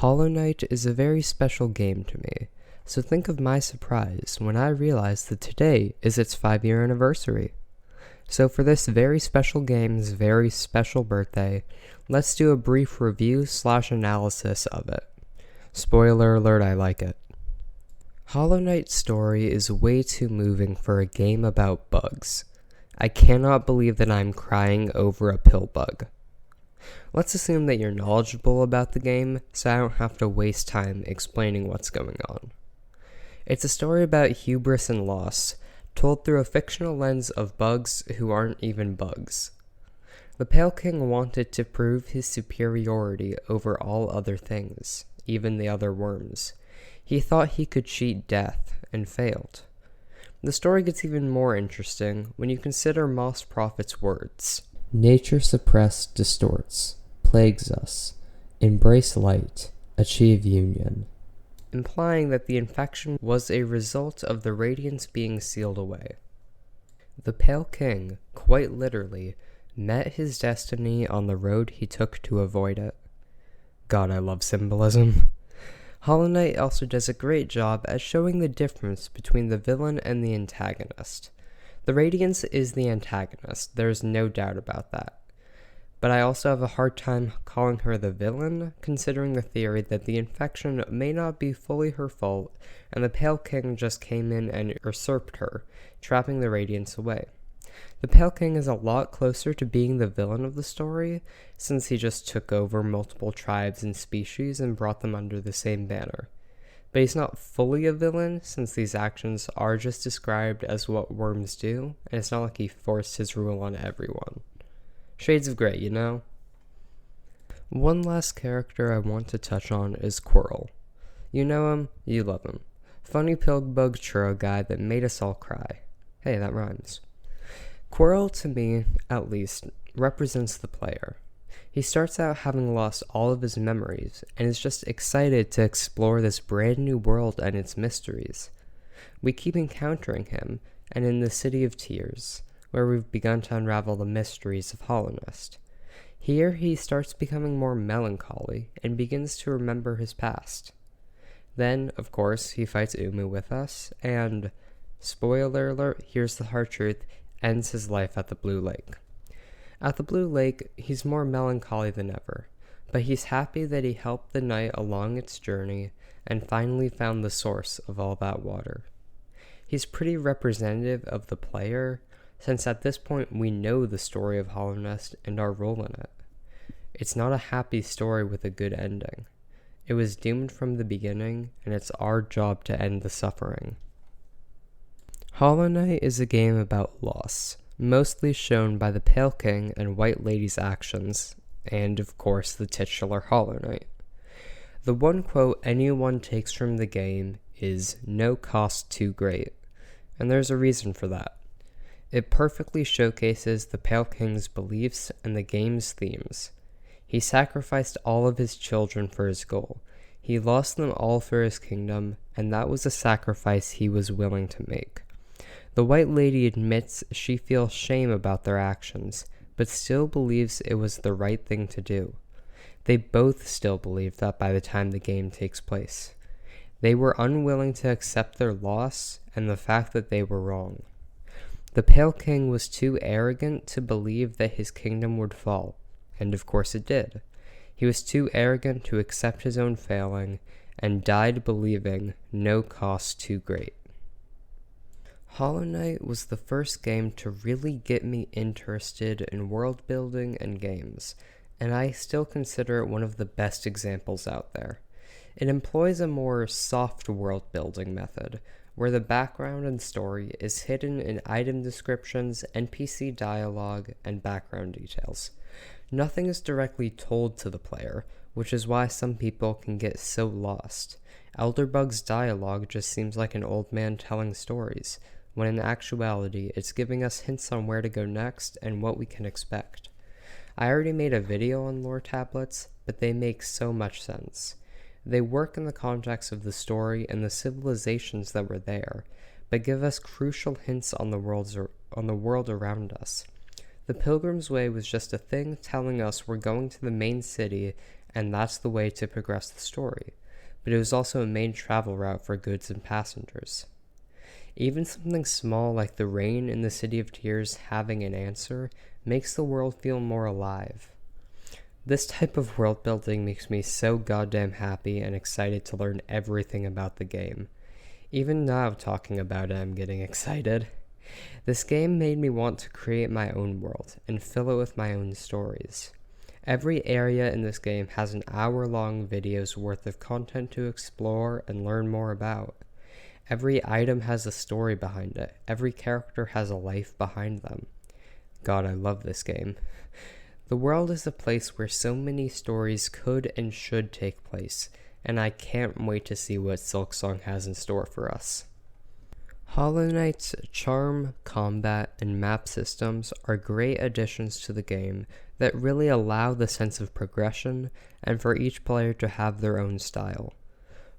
Hollow Knight is a very special game to me, so think of my surprise when I realized that today is its 5-year anniversary. So for this very special game's very special birthday, let's do a brief review/analysis of it. Spoiler alert, I like it. Hollow Knight's story is way too moving for a game about bugs. I cannot believe that I'm crying over a pill bug. Let's assume that you're knowledgeable about the game, so I don't have to waste time explaining what's going on. It's a story about hubris and loss, told through a fictional lens of bugs who aren't even bugs. The Pale King wanted to prove his superiority over all other things, even the other worms. He thought he could cheat death, and failed. The story gets even more interesting when you consider Moss Prophet's words. Nature suppressed distorts, plagues us, embrace light, achieve union. Implying that the infection was a result of the radiance being sealed away. The Pale King, quite literally, met his destiny on the road he took to avoid it. God, I love symbolism. Hollow Knight also does a great job at showing the difference between the villain and the antagonist. The Radiance is the antagonist, there's no doubt about that. But I also have a hard time calling her the villain, considering the theory that the infection may not be fully her fault, and the Pale King just came in and usurped her, trapping the Radiance away. The Pale King is a lot closer to being the villain of the story, since he just took over multiple tribes and species and brought them under the same banner. But he's not fully a villain, since these actions are just described as what worms do, and it's not like he forced his rule on everyone. Shades of Grey, you know? One last character I want to touch on is Quirrell. You know him, you love him. Funny pillbug churro guy that made us all cry. Hey, that rhymes. Quirrell, to me, at least, represents the player. He starts out having lost all of his memories, and is just excited to explore this brand new world and its mysteries. We keep encountering him, and in the City of Tears, where we've begun to unravel the mysteries of Hollownest. Here he starts becoming more melancholy, and begins to remember his past. Then, of course, he fights Umu with us, and, spoiler alert, here's the hard truth, ends his life at the Blue Lake. At the Blue Lake, he's more melancholy than ever, but he's happy that he helped the knight along its journey, and finally found the source of all that water. He's pretty representative of the player, since at this point we know the story of Hollownest and our role in it. It's not a happy story with a good ending. It was doomed from the beginning, and it's our job to end the suffering. Hollow Knight is a game about loss, mostly shown by the Pale King and White Lady's actions, and of course the titular Hollow Knight. The one quote anyone takes from the game is "no cost too great," and there's a reason for that. It perfectly showcases the Pale King's beliefs and the game's themes. He sacrificed all of his children for his goal. He lost them all for his kingdom, and that was a sacrifice he was willing to make. The White Lady admits she feels shame about their actions, but still believes it was the right thing to do. They both still believe that by the time the game takes place. They were unwilling to accept their loss and the fact that they were wrong. The Pale King was too arrogant to believe that his kingdom would fall, and of course it did. He was too arrogant to accept his own failing, and died believing no cost too great. Hollow Knight was the first game to really get me interested in world building and games, and I still consider it one of the best examples out there. It employs a more soft world building method, where the background and story is hidden in item descriptions, NPC dialogue, and background details. Nothing is directly told to the player, which is why some people can get so lost. Elderbug's dialogue just seems like an old man telling stories, when in actuality it's giving us hints on where to go next and what we can expect. I already made a video on lore tablets, but they make so much sense. They work in the context of the story and the civilizations that were there, but give us crucial hints on the world around us. The Pilgrim's Way was just a thing telling us we're going to the main city and that's the way to progress the story, but it was also a main travel route for goods and passengers. Even something small like the rain in the City of Tears having an answer makes the world feel more alive. This type of world building makes me so goddamn happy and excited to learn everything about the game. Even now talking about it, I'm getting excited. This game made me want to create my own world and fill it with my own stories. Every area in this game has an hour-long video's worth of content to explore and learn more about. Every item has a story behind it. Every character has a life behind them. God, I love this game. The world is a place where so many stories could and should take place, and I can't wait to see what Silksong has in store for us. Hollow Knight's charm, combat, and map systems are great additions to the game that really allow the sense of progression and for each player to have their own style.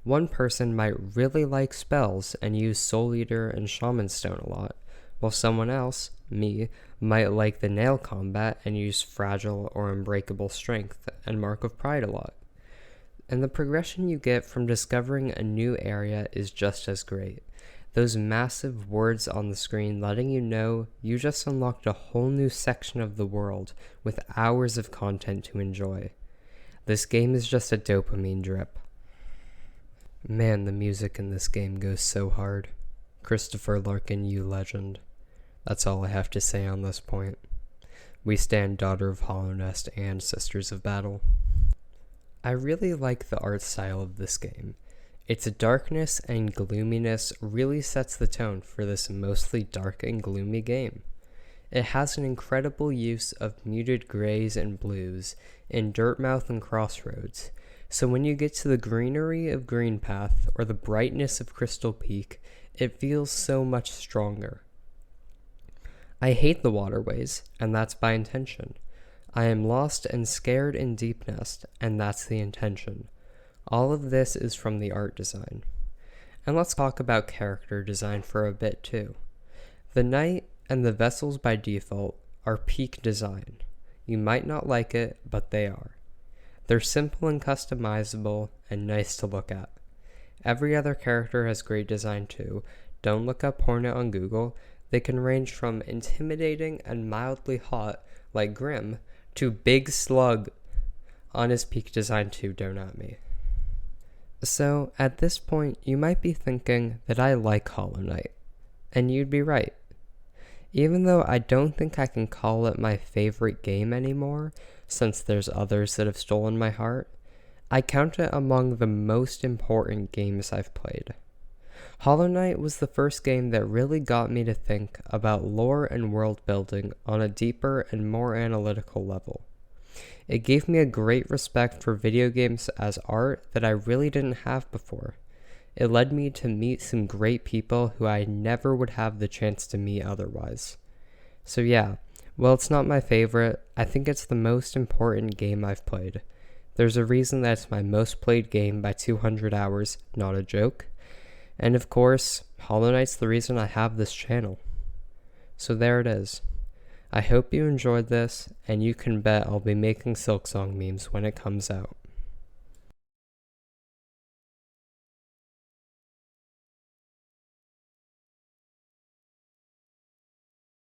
One person might really like spells and use Soul Eater and Shaman Stone a lot, while someone else, me, might like the nail combat and use Fragile or Unbreakable Strength and Mark of Pride a lot. And the progression you get from discovering a new area is just as great. Those massive words on the screen letting you know you just unlocked a whole new section of the world with hours of content to enjoy. This game is just a dopamine drip. Man, the music in this game goes so hard. Christopher Larkin, you legend. That's all I have to say on this point. We stand Daughter of Hollow Nest and Sisters of Battle. I really like the art style of this game. Its darkness and gloominess really sets the tone for this mostly dark and gloomy game. It has an incredible use of muted grays and blues in Dirtmouth and Crossroads, so when you get to the greenery of Greenpath or the brightness of Crystal Peak, it feels so much stronger. I hate the waterways, and that's by intention. I am lost and scared in Deep Nest, and that's the intention. All of this is from the art design. And let's talk about character design for a bit too. The knight and the vessels by default are peak design. You might not like it, but they are. They're simple and customizable and nice to look at. Every other character has great design too. Don't look up Hornet on Google. They can range from intimidating and mildly hot, like Grim, to Big Slug on his peak design too, don't at me. So, at this point, you might be thinking that I like Hollow Knight, and you'd be right. Even though I don't think I can call it my favorite game anymore, since there's others that have stolen my heart, I count it among the most important games I've played. Hollow Knight was the first game that really got me to think about lore and world building on a deeper and more analytical level. It gave me a great respect for video games as art that I really didn't have before. It led me to meet some great people who I never would have the chance to meet otherwise. So yeah, while it's not my favorite, I think it's the most important game I've played. There's a reason that it's my most played game by 200 hours, not a joke. And of course, Hollow Knight's the reason I have this channel. So there it is. I hope you enjoyed this, and you can bet I'll be making Silksong memes when it comes out.